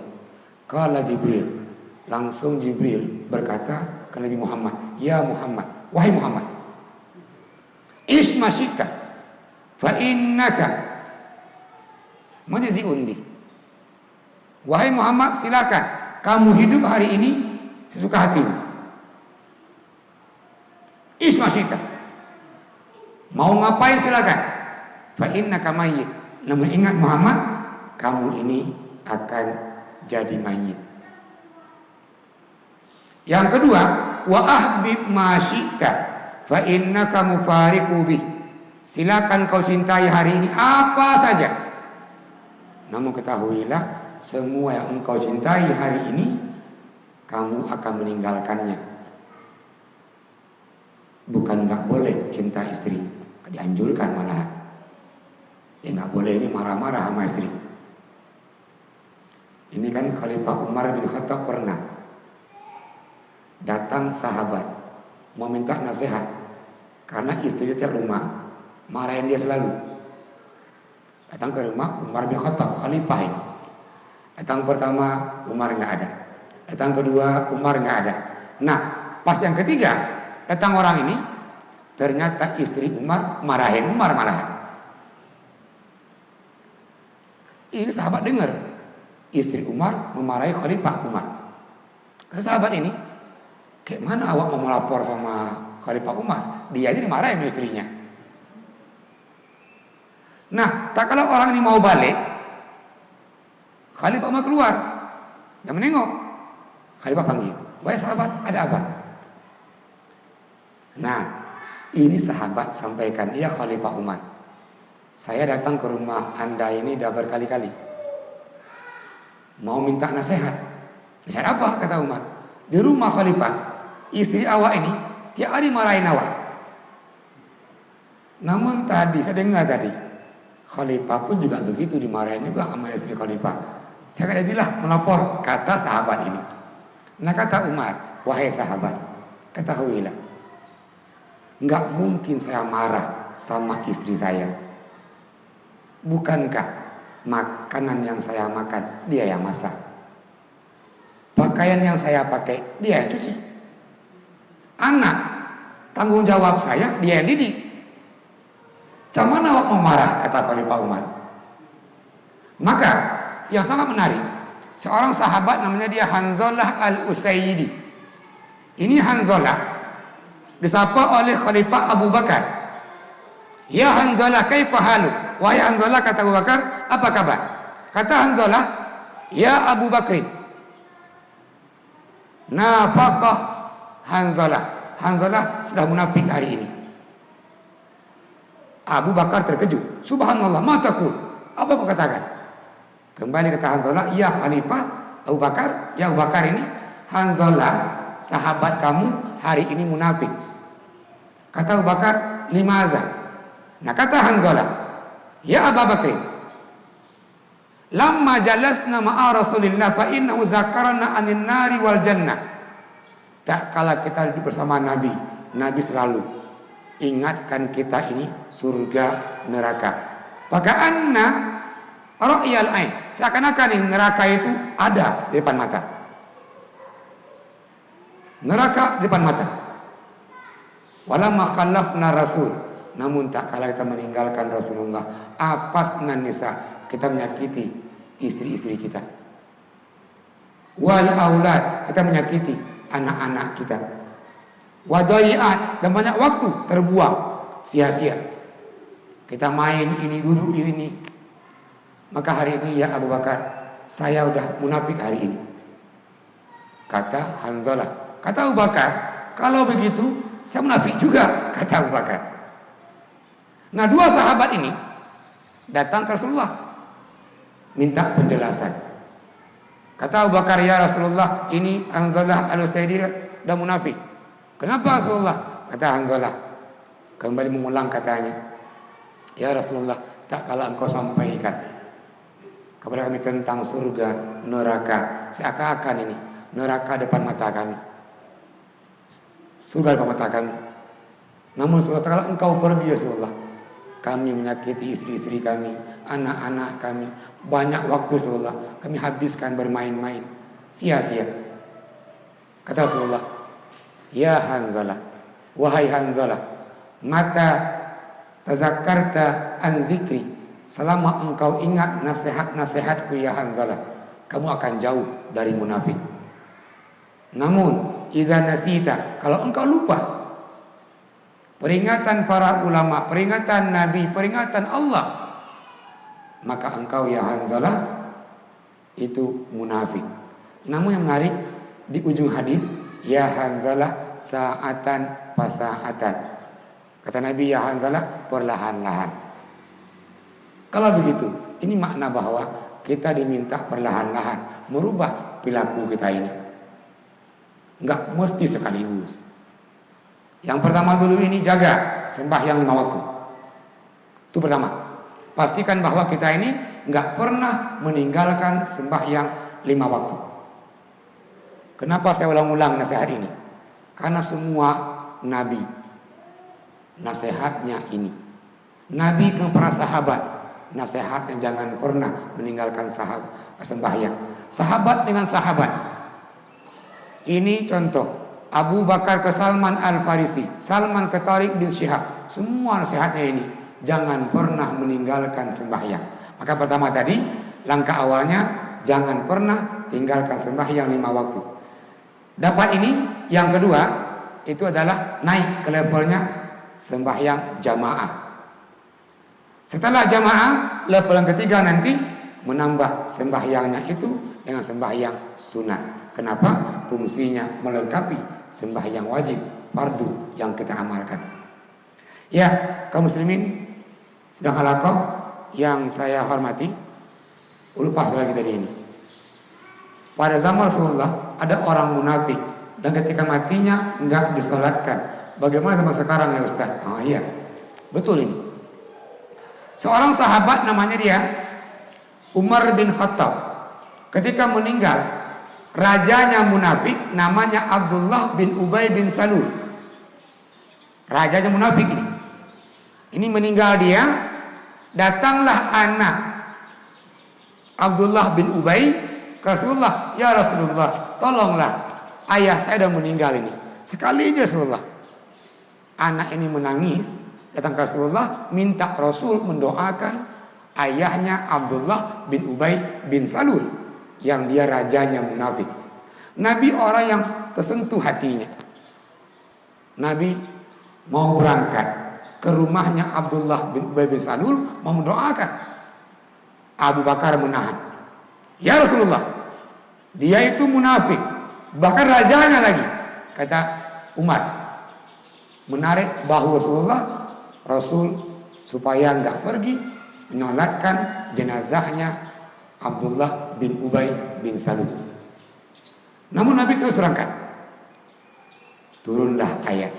Qala Jibril, langsung Jibril berkata ke Nabi Muhammad, "Ya Muhammad, wahai Muhammad, isma syi'ta fa innaka majzi'un bi." Wahai Muhammad, silakan kamu hidup hari ini sesuka hatimu. Isma syi'ta, mau ngapain silakan. Fa innaka mayyit. Namun ingat Muhammad, kamu ini akan jadi mayit. Yang kedua, wa ahbib ma syi'ta fa innaka mufariqu bih. Silakan kau cintai hari ini apa saja. Namun ketahuilah, semua yang engkau cintai hari ini kamu akan meninggalkannya. Bukan nggak boleh cinta istri, dianjurkan malahan. Ya nggak boleh ini marah-marah sama istri. Ini kan Khalifah Umar bin Khattab pernah datang sahabat mau minta nasihat karena istri dia tiap rumah marahin dia selalu. Datang ke rumah Umar bin Khattab, Khalifah ini. Datang pertama Umar nggak ada, datang kedua Umar nggak ada. Nah pas yang ketiga datang orang ini, ternyata istri Umar marahin Umar malahan. Ini sahabat dengar istri Umar memarahi Khalifah Umar. Kata sahabat ini, kayak mana awak mau melapor sama Khalifah Umar? Dia ini dimarahin istrinya. Nah, tak kalau orang ini mau balik, Khalifah Umar keluar dan menengok. Khalifah panggil, "Wahai sahabat, ada apa?" Nah, ini sahabat sampaikan, "Ya Khalifah Umar, saya datang ke rumah Anda ini dah berkali-kali. Mau minta nasihat." "Nasihat apa?" kata Umar. "Di rumah Khalifah, istri awak ini tiap hari marahin awak. Namun tadi, saya dengar tadi, Khalifah pun juga begitu, dimarahin juga sama istri Khalifah. Saya jadilah melapor," kata sahabat ini. Nah kata Umar, "Wahai sahabat, ketahuilah, nggak mungkin saya marah sama istri saya. Bukankah makanan yang saya makan dia yang masak, pakaian yang saya pakai dia yang cuci, anak tanggung jawab saya dia yang didik. Macam mana awak mau marah?" kata Khalifah Umar. Maka yang sangat menarik, seorang sahabat namanya dia Hanzalah Al-Usaidi. Ini Hanzalah disapa oleh Khalifah Abu Bakar. "Ya Hanzalah, kaifa haluk?" "Wahai Hanzalah," kata Abu Bakar, "apa kabar?" Kata Hanzalah, "Ya Abu Bakrin, nafaqah Hanzalah. Hanzalah sudah munafik hari ini." Abu Bakar terkejut. "Subhanallah, ma taqul?" "Apa kau katakan?" Kembali kata Hanzalah, "Ya Khalifah Abu Bakar, ya Abu Bakar ini Hanzalah sahabat kamu hari ini munafik." Kata Abu Bakar, "Limaza?" Nah kata Hanzalah, "Ya Abu Bakr, lamma jalasna ma'a Rasulillah fa innahu zakarna 'anil nari wal jannah." Tak kala kita duduk bersama Nabi, Nabi selalu ingatkan kita ini surga neraka. Faka'anna ra'yal ain, seakan-akan neraka itu ada di depan mata. Neraka di depan mata. Walamma khallafna rasul, namun tak kala kita meninggalkan Rasulullah, apasna nisa, kita menyakiti istri-istri kita. Wal aulad, kita menyakiti anak-anak kita. Wadai'at, dan banyak waktu terbuang sia-sia. Kita main ini dulu ini. Maka hari ini ya Abu Bakar, saya udah munafik hari ini. Kata Hanzalah. Kata Abu Bakar, kalau begitu saya munafik juga, kata Abu Bakar. Nah dua sahabat ini datang ke Rasulullah minta penjelasan. Kata Abu Bakar, "Ya Rasulullah, ini Hanzalah Al-Usaidi dan munafik." "Kenapa Rasulullah?" Kata Hanzalah, kembali mengulang katanya, "Ya Rasulullah, tak kala engkau sampaikan kepada kami tentang surga, neraka. Seakan-akan ini neraka depan mata kami, surga depan mata kami. Namun setelah engkau pergi ya Rasulullah, kami menyakiti istri-istri kami, anak-anak kami. Banyak waktu Rasulullah kami habiskan bermain-main, sia-sia. Kata Rasulullah, ya Hanzalah, wahai Hanzalah, mata tazakkarta an zikri, selama engkau ingat nasihat-nasihatku ya Hanzalah, kamu akan jauh dari munafik. Namun iza nasita, kalau engkau lupa peringatan para ulama, peringatan Nabi, peringatan Allah, maka engkau ya Hanzalah itu munafik. Namun yang menarik di ujung hadis, ya Hanzalah sa'atan pasa'atan. Kata Nabi, ya Hanzalah perlahan-lahan. Kalau begitu, ini makna bahwa kita diminta perlahan-lahan merubah perilaku kita ini. Enggak mesti sekaligus. Yang pertama dulu ini jaga sembahyang 5 waktu. Itu pertama. Pastikan bahwa kita ini enggak pernah meninggalkan sembahyang 5 waktu. Kenapa saya ulang-ulang nasihat ini? Karena semua nabi nasihatnya ini. Nabi ke para sahabat nasihatnya jangan pernah meninggalkan sembahyang. Sahabat dengan sahabat. Ini contoh. Abu Bakar ke Salman Al-Farisi, Salman ke Tariq bin Syihab. Semua nasihatnya ini, jangan pernah meninggalkan sembahyang. Maka pertama tadi, langkah awalnya jangan pernah tinggalkan sembahyang 5 waktu. Dapat ini. Yang kedua, itu adalah naik ke levelnya sembahyang jamaah. Setelah jamaah, level yang ketiga nanti menambah sembahyangnya itu dengan sembahyang sunat. Kenapa? Fungsinya melengkapi sembahyang wajib, fardu yang kita amalkan. Ya, kaum muslimin sedang halaqah yang saya hormati, lupa lagi tadi ini. Pada zaman Rasulullah ada orang munafik dan ketika matinya enggak disolatkan. Bagaimana sama sekarang ya Ustaz? Oh iya, betul ini. Seorang sahabat namanya dia Umar bin Khattab. Ketika meninggal, rajanya munafik namanya Abdullah bin Ubay bin Salul. Rajanya munafik ini. Ini meninggal dia, datanglah anak Abdullah bin Ubay ke Rasulullah, ya Rasulullah, tolonglah, ayah saya sudah meninggal ini. Sekali aja Rasulullah. Anak ini menangis, datang ke Rasulullah, minta Rasul mendoakan ayahnya Abdullah bin Ubay bin Salul, yang dia rajanya munafik. Nabi orang yang tersentuh hatinya. Nabi mau berangkat ke rumahnya Abdullah bin Ubay bin Salul, mau mendoakan. Abu Bakar menahan. Ya Rasulullah, dia itu munafik, bahkan rajanya lagi. Kata Umar, menarik bahu Rasulullah, Rasul supaya enggak pergi menyolatkan jenazahnya Abdullah bin Ubay bin Salul. Namun Nabi terus berangkat. Turunlah ayat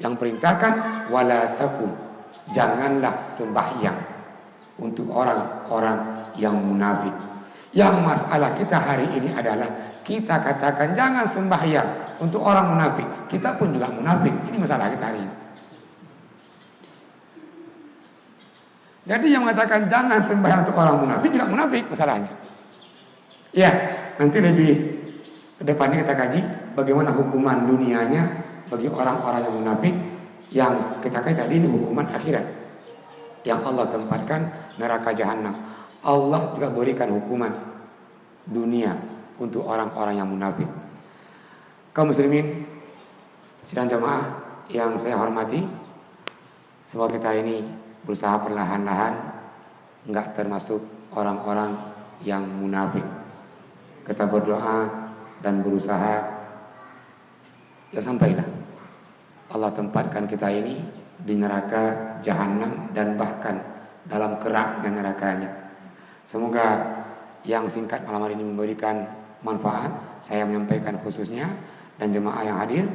yang perintahkan wala takum, janganlah sembahyang untuk orang-orang yang munafik. Yang masalah kita hari ini adalah kita katakan jangan sembahyang untuk orang munafik, kita pun juga munafik. Ini masalah kita hari ini. Jadi yang mengatakan jangan sembahyang untuk orang munafik juga munafik masalahnya. Ya, nanti lebih ke depannya kita kaji bagaimana hukuman dunianya bagi orang-orang yang munafik. Yang kita kaji tadi ini hukuman akhirat, yang Allah tempatkan neraka jahanam. Allah juga berikan hukuman dunia untuk orang-orang yang munafik. Kaum muslimin sidang jamaah yang saya hormati, semoga kita ini berusaha perlahan-lahan enggak termasuk orang-orang yang munafik. Kita berdoa dan berusaha ya sampailah Allah tempatkan kita ini di neraka jahanam dan bahkan dalam keraknya nerakanya. Semoga yang singkat malam hari ini memberikan manfaat. Saya menyampaikan khususnya dan jemaah yang hadir.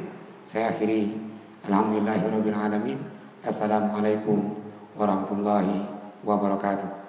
Saya akhiri. Alhamdulillahirabbil alamin. Assalamualaikum warahmatullahi wabarakatuh.